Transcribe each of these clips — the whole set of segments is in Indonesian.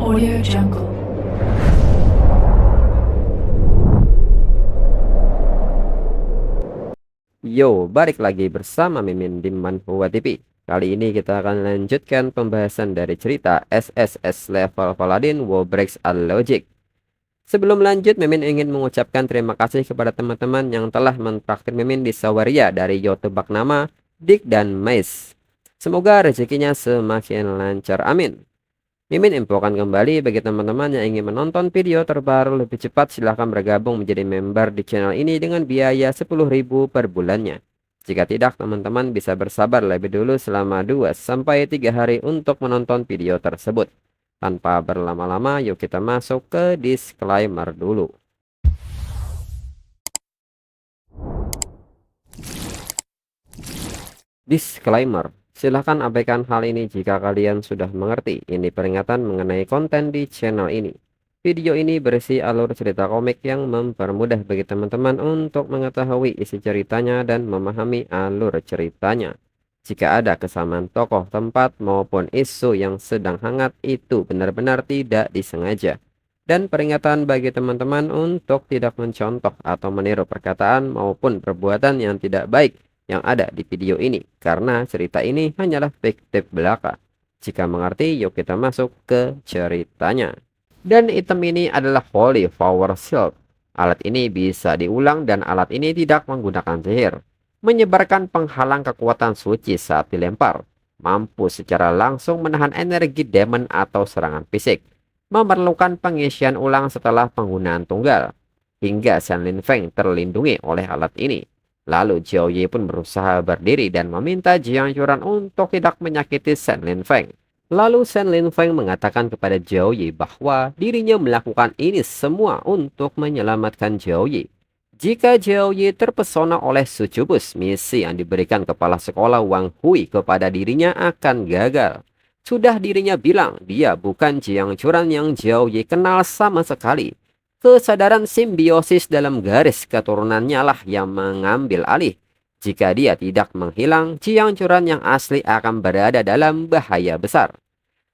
Audio Jungle. Yo, balik lagi bersama Mimin di Manhua TV. Kali ini kita akan lanjutkan pembahasan dari cerita SSS level Paladin Wobreaks Logic. Sebelum lanjut, Mimin ingin mengucapkan terima kasih kepada teman-teman yang telah mentraktir Mimin di Sawaria dari Yo Tebak Nama, Dik, dan Mais. Semoga rezekinya semakin lancar, amin. Mimin infokan kembali bagi teman-teman yang ingin menonton video terbaru lebih cepat, silahkan bergabung menjadi member di channel ini dengan biaya 10.000 per bulannya. Jika tidak, teman-teman bisa bersabar lebih dulu selama 2-3 hari untuk menonton video tersebut. Tanpa berlama-lama, yuk kita masuk ke disclaimer dulu. Disclaimer. Silahkan abaikan hal ini jika kalian sudah mengerti. Ini peringatan mengenai konten di channel ini. Video ini berisi alur cerita komik yang mempermudah bagi teman-teman untuk mengetahui isi ceritanya dan memahami alur ceritanya. Jika ada kesamaan tokoh, tempat, maupun isu yang sedang hangat, itu benar-benar tidak disengaja. Dan peringatan bagi teman-teman untuk tidak mencontoh atau meniru perkataan maupun perbuatan yang tidak baik yang ada di video ini, karena cerita ini hanyalah fiktif belaka. Jika mengerti, yuk kita masuk ke ceritanya. Dan item ini adalah Holy Power Shield. Alat ini bisa diulang dan alat ini tidak menggunakan sihir. Menyebarkan penghalang kekuatan suci saat dilempar. Mampu secara langsung menahan energi demon atau serangan fisik. Memerlukan pengisian ulang setelah penggunaan tunggal. Hingga Shenlin Feng terlindungi oleh alat ini. Lalu Jiao Yi pun berusaha berdiri dan meminta Jiang Churan untuk tidak menyakiti Shenlin Feng. Lalu Shenlin Feng mengatakan kepada Jiao Yi bahwa dirinya melakukan ini semua untuk menyelamatkan Jiao Yi. Jika Jiao Yi terpesona oleh sucubus, misi yang diberikan kepala sekolah Wang Hui kepada dirinya akan gagal. Sudah dirinya bilang dia bukan Jiang Churan yang Jiao Yi kenal sama sekali. Kesadaran simbiosis dalam garis keturunannya lah yang mengambil alih. Jika dia tidak menghilang, Jiang Churan yang asli akan berada dalam bahaya besar.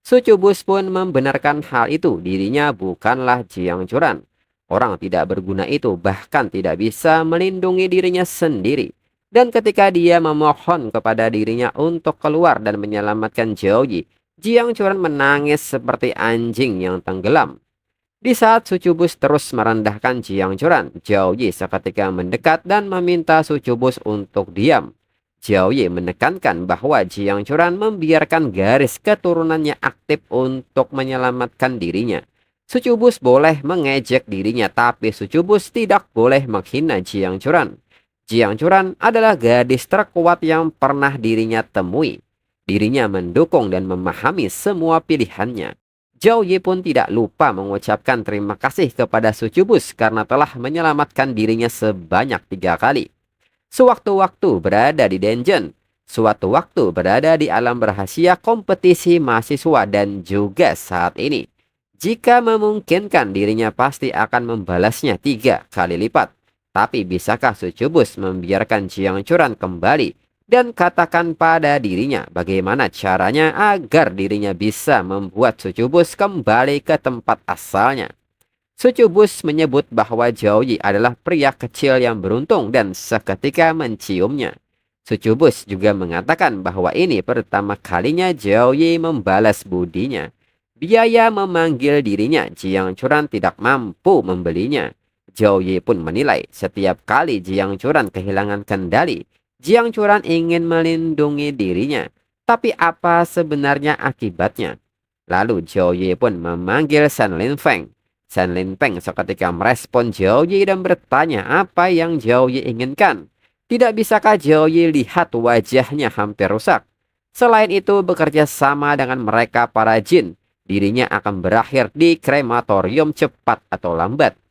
Sucubus pun membenarkan hal itu, dirinya bukanlah Jiang Churan. Orang tidak berguna itu bahkan tidak bisa melindungi dirinya sendiri. Dan ketika dia memohon kepada dirinya untuk keluar dan menyelamatkan Jiao Yi, Jiang Churan menangis seperti anjing yang tenggelam. Di saat Sucubus terus merendahkan Jiang Churan, Jiao Yi seketika mendekat dan meminta Sucubus untuk diam. Jiao Yi menekankan bahwa Jiang Churan membiarkan garis keturunannya aktif untuk menyelamatkan dirinya. Sucubus boleh mengejek dirinya, tapi Sucubus tidak boleh menghina Jiang Churan. Jiang Churan adalah gadis terkuat yang pernah dirinya temui. Dirinya mendukung dan memahami semua pilihannya. Jiao Yi pun tidak lupa mengucapkan terima kasih kepada Sucubus karena telah menyelamatkan dirinya sebanyak 3 kali. Sewaktu-waktu berada di dungeon, suatu waktu berada di alam rahasia kompetisi mahasiswa, dan juga saat ini. Jika memungkinkan, dirinya pasti akan membalasnya 3 kali lipat. Tapi bisakah Sucubus membiarkan Jiang Churan kembali? Dan katakan pada dirinya bagaimana caranya agar dirinya bisa membuat Sucubus kembali ke tempat asalnya. Sucubus menyebut bahwa Jiao Yi adalah pria kecil yang beruntung dan seketika menciumnya. Sucubus juga mengatakan bahwa ini pertama kalinya Jiao Yi membalas budinya. Biaya memanggil dirinya, Jiang Churan tidak mampu membelinya. Jiao Yi pun menilai setiap kali Jiang Churan kehilangan kendali, Jiang Churan ingin melindungi dirinya, tapi apa sebenarnya akibatnya? Lalu Jiao Yi pun memanggil Shenlin Feng. Shenlin Feng seketika merespon Jiao Yi dan bertanya apa yang Jiao Yi inginkan. Tidak bisakah Jiao Yi lihat wajahnya hampir rusak? Selain itu, bekerja sama dengan mereka para jin, dirinya akan berakhir di krematorium cepat atau lambat.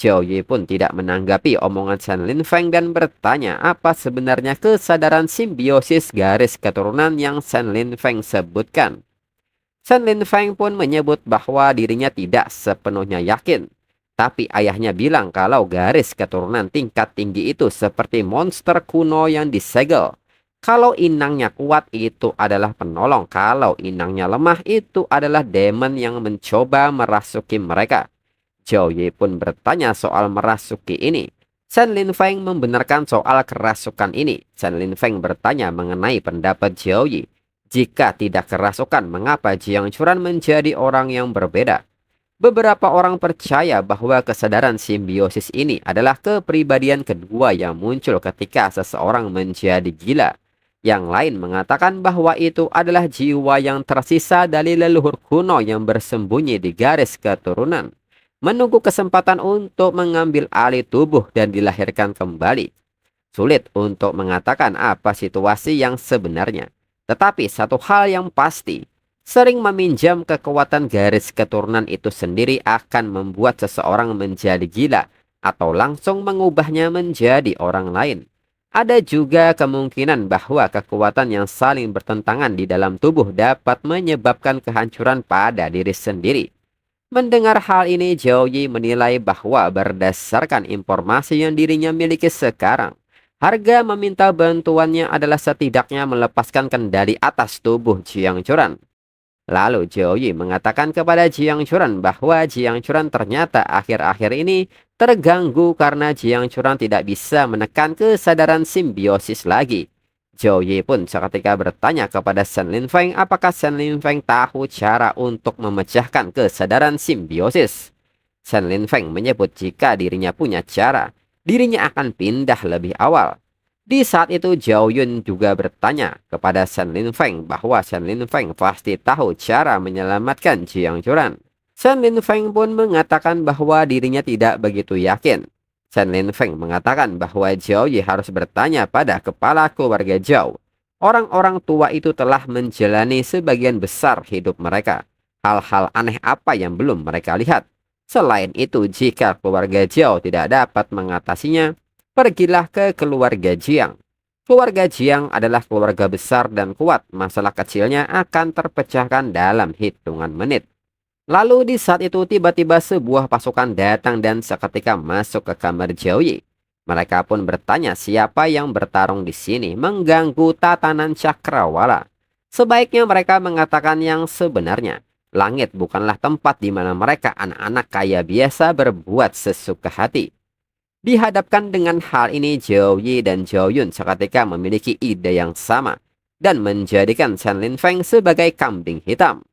Jiao Yi pun tidak menanggapi omongan Shenlin Feng dan bertanya apa sebenarnya kesadaran simbiosis garis keturunan yang Shenlin Feng sebutkan. Shenlin Feng pun menyebut bahwa dirinya tidak sepenuhnya yakin. Tapi ayahnya bilang kalau garis keturunan tingkat tinggi itu seperti monster kuno yang disegel. Kalau inangnya kuat itu adalah penolong, kalau inangnya lemah itu adalah demon yang mencoba merasuki mereka. Zhao Yi pun bertanya soal merasuki ini. Shen Linfeng membenarkan soal kerasukan ini. Shen Linfeng bertanya mengenai pendapat Zhao Yi. Jika tidak kerasukan, mengapa Jiang Churan menjadi orang yang berbeda? Beberapa orang percaya bahwa kesadaran simbiosis ini adalah kepribadian kedua yang muncul ketika seseorang menjadi gila. Yang lain mengatakan bahwa itu adalah jiwa yang tersisa dari leluhur kuno yang bersembunyi di garis keturunan, menunggu kesempatan untuk mengambil alih tubuh dan dilahirkan kembali. Sulit untuk mengatakan apa situasi yang sebenarnya. Tetapi satu hal yang pasti, sering meminjam kekuatan garis keturunan itu sendiri akan membuat seseorang menjadi gila atau langsung mengubahnya menjadi orang lain. Ada juga kemungkinan bahwa kekuatan yang saling bertentangan di dalam tubuh dapat menyebabkan kehancuran pada diri sendiri. Mendengar hal ini, Zhao Yi menilai bahwa berdasarkan informasi yang dirinya miliki sekarang, harga meminta bantuannya adalah setidaknya melepaskan kendali atas tubuh Jiang Churan. Lalu Zhao Yi mengatakan kepada Jiang Churan bahwa Jiang Churan ternyata akhir-akhir ini terganggu karena Jiang Churan tidak bisa menekan kesadaran simbiosis lagi. Zhao Yi pun seketika bertanya kepada Shen Linfeng apakah Shen Linfeng tahu cara untuk memecahkan kesadaran simbiosis. Shen Linfeng menyebut jika dirinya punya cara, dirinya akan pindah lebih awal. Di saat itu Zhao Yun juga bertanya kepada Shen Linfeng bahwa Shen Linfeng pasti tahu cara menyelamatkan Jiang Churan. Shen Linfeng pun mengatakan bahwa dirinya tidak begitu yakin. Shen Linfeng mengatakan bahwa Zhao Yi harus bertanya pada kepala keluarga Zhao. Orang-orang tua itu telah menjalani sebagian besar hidup mereka. Hal-hal aneh apa yang belum mereka lihat? Selain itu, jika keluarga Zhao tidak dapat mengatasinya, pergilah ke keluarga Jiang. Keluarga Jiang adalah keluarga besar dan kuat. Masalah kecilnya akan terpecahkan dalam hitungan menit. Lalu di saat itu tiba-tiba sebuah pasukan datang dan seketika masuk ke kamar Zhao Yi. Mereka pun bertanya siapa yang bertarung di sini mengganggu tatanan cakrawala. Sebaiknya mereka mengatakan yang sebenarnya. Langit bukanlah tempat di mana mereka anak-anak kaya biasa berbuat sesuka hati. Dihadapkan dengan hal ini, Zhao Yi dan Zhao Yun seketika memiliki ide yang sama dan menjadikan Shen Linfeng sebagai kambing hitam.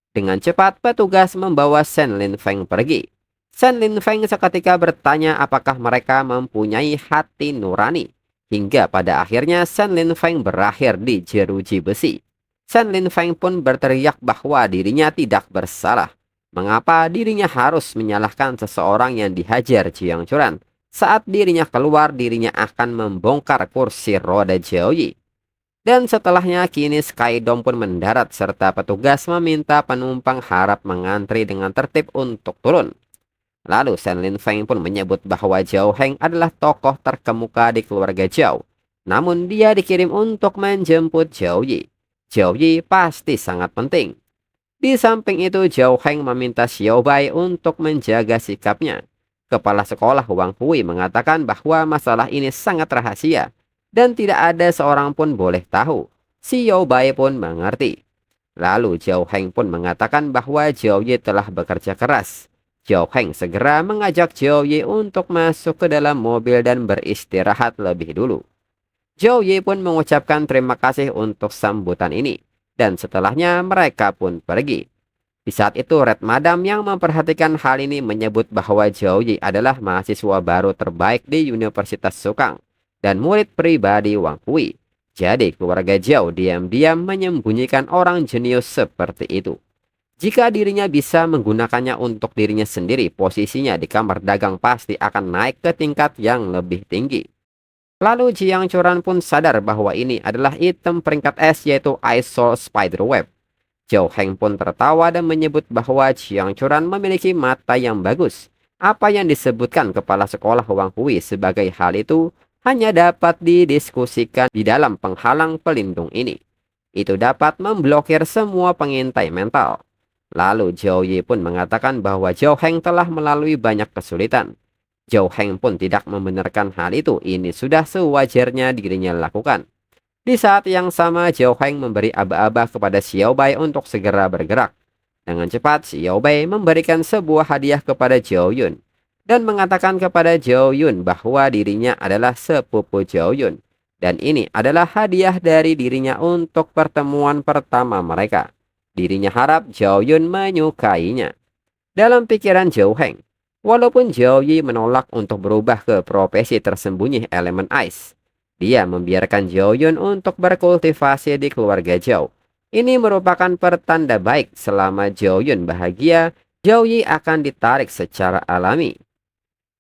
Dengan cepat, petugas membawa Shen Linfeng pergi. Shen Linfeng seketika bertanya apakah mereka mempunyai hati nurani. Hingga pada akhirnya Shen Linfeng berakhir di jeruji besi. Shen Linfeng pun berteriak bahwa dirinya tidak bersalah. Mengapa dirinya harus menyalahkan seseorang yang dihajar Jiang Churan? Saat dirinya keluar, dirinya akan membongkar kursi roda Zhao Yi. Dan setelahnya kini Skydome pun mendarat serta petugas meminta penumpang harap mengantri dengan tertib untuk turun. Lalu Shen Linfeng pun menyebut bahwa Zhao Heng adalah tokoh terkemuka di keluarga Zhao. Namun dia dikirim untuk menjemput Zhao Yi. Zhao Yi pasti sangat penting. Di samping itu Zhao Heng meminta Xiao Bai untuk menjaga sikapnya. Kepala sekolah Wang Hui mengatakan bahwa masalah ini sangat rahasia dan tidak ada seorang pun boleh tahu. Xiao Bai pun mengerti. Lalu Zhao Heng pun mengatakan bahwa Zhao Yi telah bekerja keras. Zhao Heng segera mengajak Zhao Yi untuk masuk ke dalam mobil dan beristirahat lebih dulu. Zhao Yi pun mengucapkan terima kasih untuk sambutan ini dan setelahnya mereka pun pergi. Di saat itu Red Madam yang memperhatikan hal ini menyebut bahwa Zhao Yi adalah mahasiswa baru terbaik di Universitas Sukang dan murid pribadi Wang Hui. Jadi keluarga Zhao diam-diam menyembunyikan orang jenius seperti itu. Jika dirinya bisa menggunakannya untuk dirinya sendiri, posisinya di kamar dagang pasti akan naik ke tingkat yang lebih tinggi. Lalu Jiang Churan pun sadar bahwa ini adalah item peringkat S yaitu Ice Soul Spiderweb. Zhao Heng pun tertawa dan menyebut bahwa Jiang Churan memiliki mata yang bagus. Apa yang disebutkan kepala sekolah Wang Hui sebagai hal itu hanya dapat didiskusikan di dalam penghalang pelindung ini. Itu dapat memblokir semua pengintai mental. Lalu Zhao Yi pun mengatakan bahwa Zhao Heng telah melalui banyak kesulitan. Zhao Heng pun tidak membenarkan hal itu. Ini sudah sewajarnya dirinya lakukan. Di saat yang sama, Zhao Heng memberi aba-aba kepada Xiao Bai untuk segera bergerak. Dengan cepat, Xiao Bai memberikan sebuah hadiah kepada Zhao Yun dan mengatakan kepada Zhao Yun bahwa dirinya adalah sepupu Zhao Yun. Dan ini adalah hadiah dari dirinya untuk pertemuan pertama mereka. Dirinya harap Zhao Yun menyukainya. Dalam pikiran Zhao Heng, walaupun Zhao Yi menolak untuk berubah ke profesi tersembunyi elemen ice, dia membiarkan Zhao Yun untuk berkultivasi di keluarga Zhao. Ini merupakan pertanda baik. Selama Zhao Yun bahagia, Zhao Yi akan ditarik secara alami.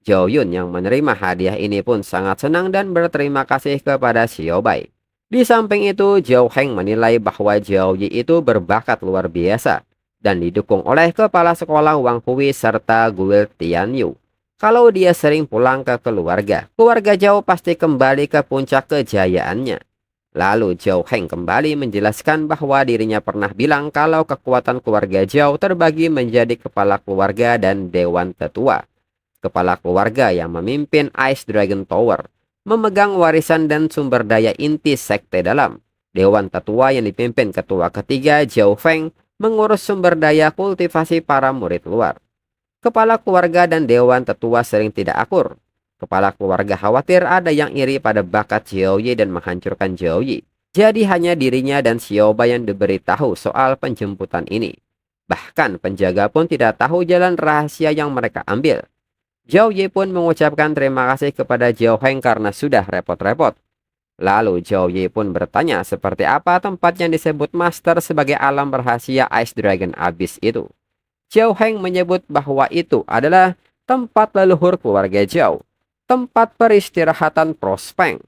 Zhao Yun yang menerima hadiah ini pun sangat senang dan berterima kasih kepada Xiao Bai. Di samping itu, Zhao Heng menilai bahwa Zhao Yi itu berbakat luar biasa dan didukung oleh kepala sekolah Wang Hui serta Guil Tianyu. Kalau dia sering pulang ke keluarga Zhao pasti kembali ke puncak kejayaannya. Lalu Zhao Heng kembali menjelaskan bahwa dirinya pernah bilang kalau kekuatan keluarga Zhao terbagi menjadi kepala keluarga dan dewan tetua. Kepala keluarga yang memimpin Ice Dragon Tower, memegang warisan dan sumber daya inti sekte dalam. Dewan tetua yang dipimpin ketua ketiga Zhao Feng mengurus sumber daya kultivasi para murid luar. Kepala keluarga dan dewan tetua sering tidak akur. Kepala keluarga khawatir ada yang iri pada bakat Xiao Yi dan menghancurkan Xiao Yi. Jadi hanya dirinya dan Xiao Bai yang diberitahu soal penjemputan ini. Bahkan penjaga pun tidak tahu jalan rahasia yang mereka ambil. Zhao Yi pun mengucapkan terima kasih kepada Zhao Heng karena sudah repot-repot. Lalu Zhao Yi pun bertanya seperti apa tempat yang disebut Master sebagai alam rahasia Ice Dragon Abyss itu. Zhao Heng menyebut bahwa itu adalah tempat leluhur keluarga Zhao, tempat peristirahatan Frostfang.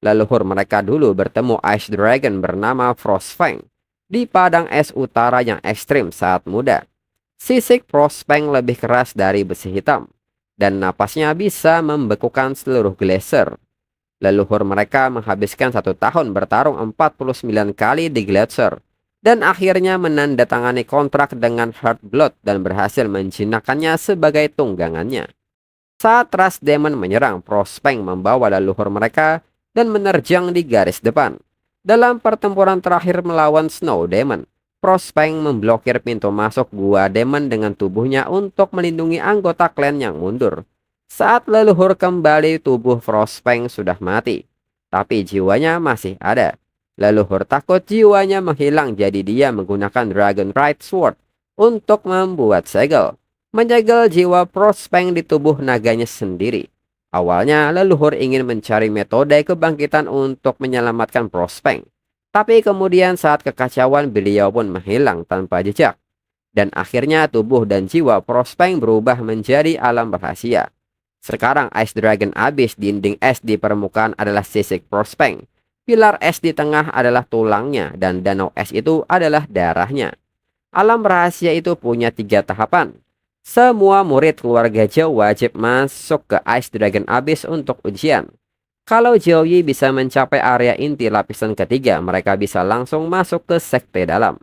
Leluhur mereka dulu bertemu Ice Dragon bernama Frostfang di padang es utara yang ekstrim saat muda. Sisik Frostfang lebih keras dari besi hitam, dan napasnya bisa membekukan seluruh glacier. Leluhur mereka menghabiskan 1 tahun bertarung 49 kali di glacier, dan akhirnya menandatangani kontrak dengan Heartblood dan berhasil menjinakkannya sebagai tunggangannya. Saat Trust Demon menyerang, Frostfang membawa leluhur mereka dan menerjang di garis depan. Dalam pertempuran terakhir melawan Snow Demon, Frostfang memblokir pintu masuk gua Demon dengan tubuhnya untuk melindungi anggota klan yang mundur. Saat leluhur kembali, tubuh Frostfang sudah mati, tapi jiwanya masih ada. Leluhur takut jiwanya menghilang, jadi dia menggunakan Dragon Right Sword untuk membuat segel, menyegel jiwa Frostfang di tubuh naganya sendiri. Awalnya leluhur ingin mencari metode kebangkitan untuk menyelamatkan Frostfang. Tapi kemudian saat kekacauan beliau pun menghilang tanpa jejak. Dan akhirnya tubuh dan jiwa Frostfang berubah menjadi alam rahasia. Sekarang Ice Dragon Abyss, dinding es di permukaan adalah sisik Frostfang. Pilar es di tengah adalah tulangnya dan danau es itu adalah darahnya. Alam rahasia itu punya 3 tahapan. Semua murid keluarga Zhao wajib masuk ke Ice Dragon Abyss untuk ujian. Kalau Zhao Yi bisa mencapai area inti lapisan ketiga, mereka bisa langsung masuk ke sekte dalam.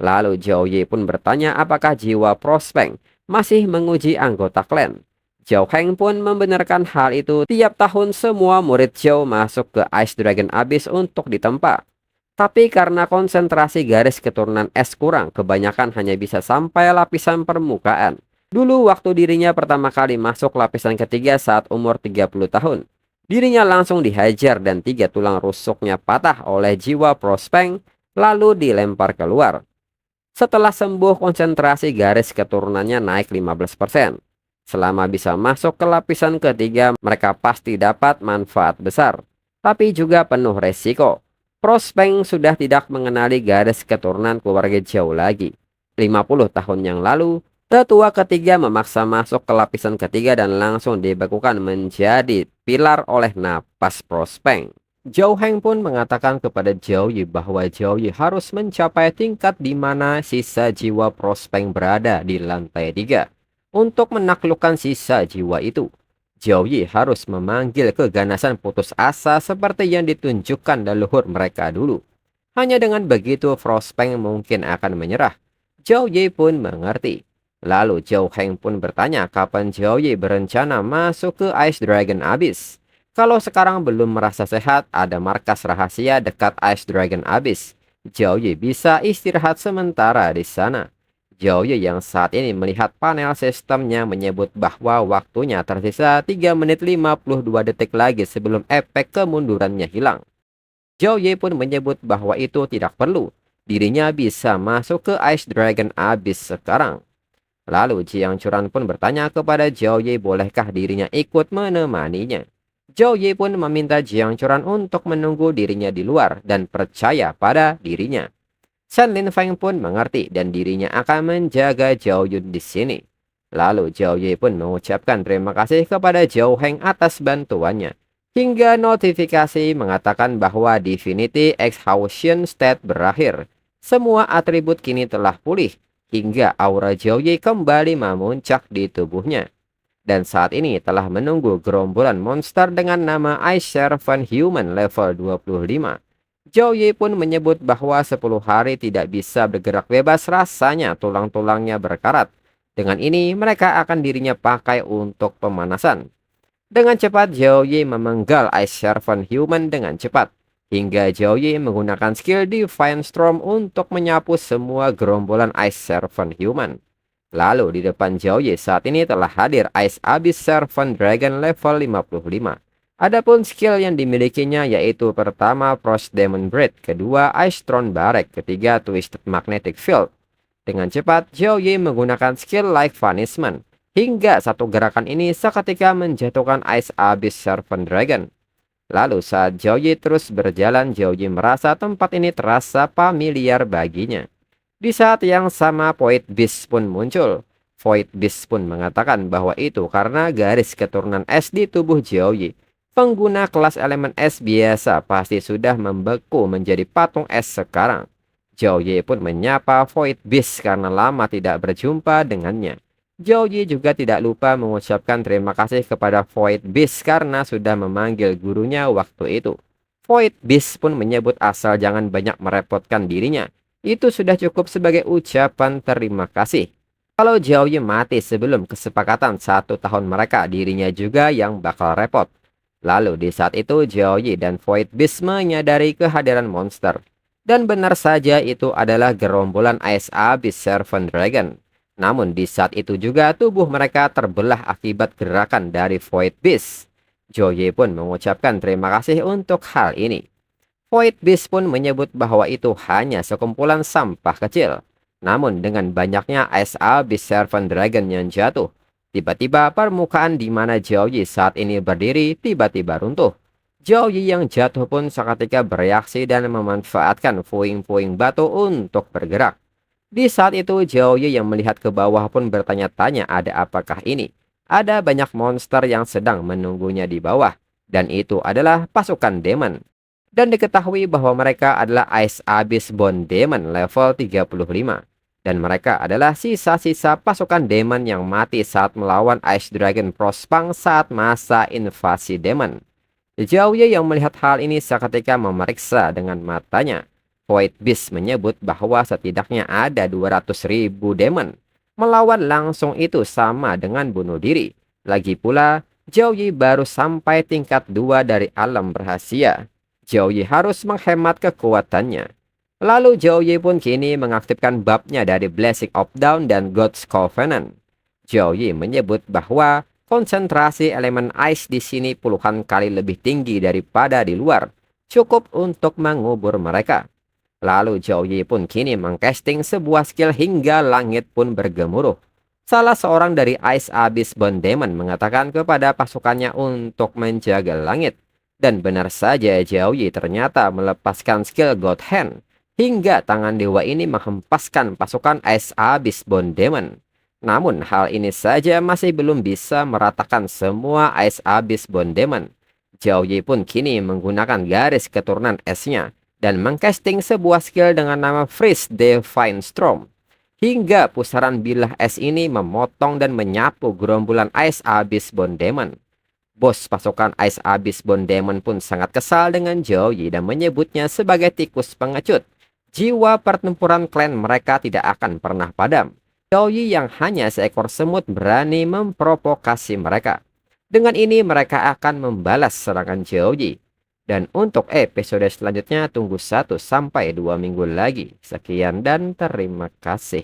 Lalu Zhao Yi pun bertanya apakah jiwa Frostfang masih menguji anggota klan. Zhao Heng pun membenarkan hal itu. Tiap tahun semua murid Zhao masuk ke Ice Dragon Abyss untuk ditempa. Tapi karena konsentrasi garis keturunan es kurang, kebanyakan hanya bisa sampai lapisan permukaan. Dulu waktu dirinya pertama kali masuk lapisan ketiga saat umur 30 tahun. Dirinya langsung dihajar dan 3 tulang rusuknya patah oleh jiwa Frostfang lalu dilempar keluar. Setelah sembuh, konsentrasi garis keturunannya naik 15%. Selama bisa masuk ke lapisan ketiga, mereka pasti dapat manfaat besar, tapi juga penuh resiko. Frostfang sudah tidak mengenali garis keturunan keluarga Zhao lagi. 50 tahun yang lalu, tetua ketiga memaksa masuk ke lapisan ketiga dan langsung dibekukan menjadi pilar oleh napas Frostfang. Zhao Heng pun mengatakan kepada Zhao Yi bahwa Zhao Yi harus mencapai tingkat di mana sisa jiwa Frostfang berada di lantai 3. Untuk menaklukkan sisa jiwa itu, Zhao Yi harus memanggil keganasan putus asa seperti yang ditunjukkan leluhur mereka dulu. Hanya dengan begitu Frostfang mungkin akan menyerah. Zhao Yi pun mengerti. Lalu Zhao Heng pun bertanya kapan Zhao Yi berencana masuk ke Ice Dragon Abyss. Kalau sekarang belum merasa sehat, ada markas rahasia dekat Ice Dragon Abyss. Zhao Yi bisa istirahat sementara di sana. Zhao Yi yang saat ini melihat panel sistemnya menyebut bahwa waktunya tersisa 3 menit 52 detik lagi sebelum efek kemundurannya hilang. Zhao Yi pun menyebut bahwa itu tidak perlu. Dirinya bisa masuk ke Ice Dragon Abyss sekarang. Lalu Jiang Churan pun bertanya kepada Zhao Yi bolehkah dirinya ikut menemaninya. Zhao Yi pun meminta Jiang Churan untuk menunggu dirinya di luar dan percaya pada dirinya. Shen Lin Feng pun mengerti dan dirinya akan menjaga Zhao Yun di sini. Lalu Zhao Yi pun mengucapkan terima kasih kepada Zhao Heng atas bantuannya. Hingga notifikasi mengatakan bahwa Divinity Exhaustion State berakhir. Semua atribut kini telah pulih. Hingga aura Zhao Yi kembali memuncak di tubuhnya. Dan saat ini telah menunggu gerombolan monster dengan nama Ice Servant Human level 25. Zhao Yi pun menyebut bahwa 10 hari tidak bisa bergerak bebas, rasanya tulang-tulangnya berkarat. Dengan ini mereka akan dirinya pakai untuk pemanasan. Dengan cepat Zhao Yi memenggal Ice Servant Human dengan cepat. Hingga Zhao Yi menggunakan skill Divine Storm untuk menyapu semua gerombolan Ice Servant Human. Lalu di depan Zhao Yi saat ini telah hadir Ice Abyss Servant Dragon level 55. Adapun skill yang dimilikinya yaitu pertama Frost Demon Breath, kedua Ice Throne Barrack, ketiga Twisted Magnetic Field. Dengan cepat Zhao Yi menggunakan skill Like Vanishment. Hingga satu gerakan ini seketika menjatuhkan Ice Abyss Servant Dragon. Lalu saat Zhao Yi terus berjalan, Zhao Yi merasa tempat ini terasa familiar baginya. Di saat yang sama Void Beast pun muncul. Void Beast pun mengatakan bahwa itu karena garis keturunan es di tubuh Zhao Yi. Pengguna kelas elemen es biasa pasti sudah membeku menjadi patung es sekarang. Zhao Yi pun menyapa Void Beast karena lama tidak berjumpa dengannya. Zhao Yi juga tidak lupa mengucapkan terima kasih kepada Void Beast karena sudah memanggil gurunya waktu itu. Void Beast pun menyebut asal jangan banyak merepotkan dirinya. Itu sudah cukup sebagai ucapan terima kasih. Kalau Zhao Yi mati sebelum kesepakatan 1 tahun mereka, dirinya juga yang bakal repot. Lalu di saat itu Zhao Yi dan Void Beast menyadari kehadiran monster. Dan benar saja itu adalah gerombolan Ice Abyss Servant Dragon. Namun di saat itu juga tubuh mereka terbelah akibat gerakan dari Void Beast. Zhao Yi pun mengucapkan terima kasih untuk hal ini. Void Beast pun menyebut bahwa itu hanya sekumpulan sampah kecil. Namun dengan banyaknya Ice Abyss Servant Dragon yang jatuh, tiba-tiba permukaan di mana Zhao Yi saat ini berdiri tiba-tiba runtuh. Zhao Yi yang jatuh pun seketika bereaksi dan memanfaatkan puing-puing batu untuk bergerak. Di saat itu Zhao Yi yang melihat ke bawah pun bertanya-tanya ada apakah ini. Ada banyak monster yang sedang menunggunya di bawah. Dan itu adalah pasukan demon. Dan diketahui bahwa mereka adalah Ice Abyss Bone Demon level 35. Dan mereka adalah sisa-sisa pasukan demon yang mati saat melawan Ice Dragon Frostpunk saat masa invasi demon. Zhao Yi yang melihat hal ini seketika memeriksa dengan matanya. Void Beast menyebut bahwa setidaknya ada 200.000 demon. Melawan langsung itu sama dengan bunuh diri. Lagi pula, Zhao Yi baru sampai tingkat 2 dari alam rahasia. Zhao Yi harus menghemat kekuatannya. Lalu Zhao Yi pun kini mengaktifkan babnya dari Blessing of Dawn dan God's Covenant. Zhao Yi menyebut bahwa konsentrasi elemen ice di sini puluhan kali lebih tinggi daripada di luar. Cukup untuk mengubur mereka. Lalu Zhao Yi pun kini mengcasting sebuah skill hingga langit pun bergemuruh. Salah seorang dari Ice Abyss Bone Demon mengatakan kepada pasukannya untuk menjaga langit. Dan benar saja Zhao Yi ternyata melepaskan skill God Hand. Hingga tangan dewa ini menghempaskan pasukan Ice Abyss Bone Demon. Namun hal ini saja masih belum bisa meratakan semua Ice Abyss Bone Demon. Zhao Yi pun kini menggunakan garis keturunan esnya. Dan mengcasting sebuah skill dengan nama Freeze Divine Storm. Hingga pusaran bilah es ini memotong dan menyapu gerombolan Ice Abyss Bone Demon. Bos pasukan Ice Abyss Bone Demon pun sangat kesal dengan Zhao Yi dan menyebutnya sebagai tikus pengecut. Jiwa pertempuran klan mereka tidak akan pernah padam. Zhao Yi yang hanya seekor semut berani memprovokasi mereka. Dengan ini mereka akan membalas serangan Joji. Dan untuk episode selanjutnya tunggu 1 sampai 2 minggu lagi. Sekian dan terima kasih.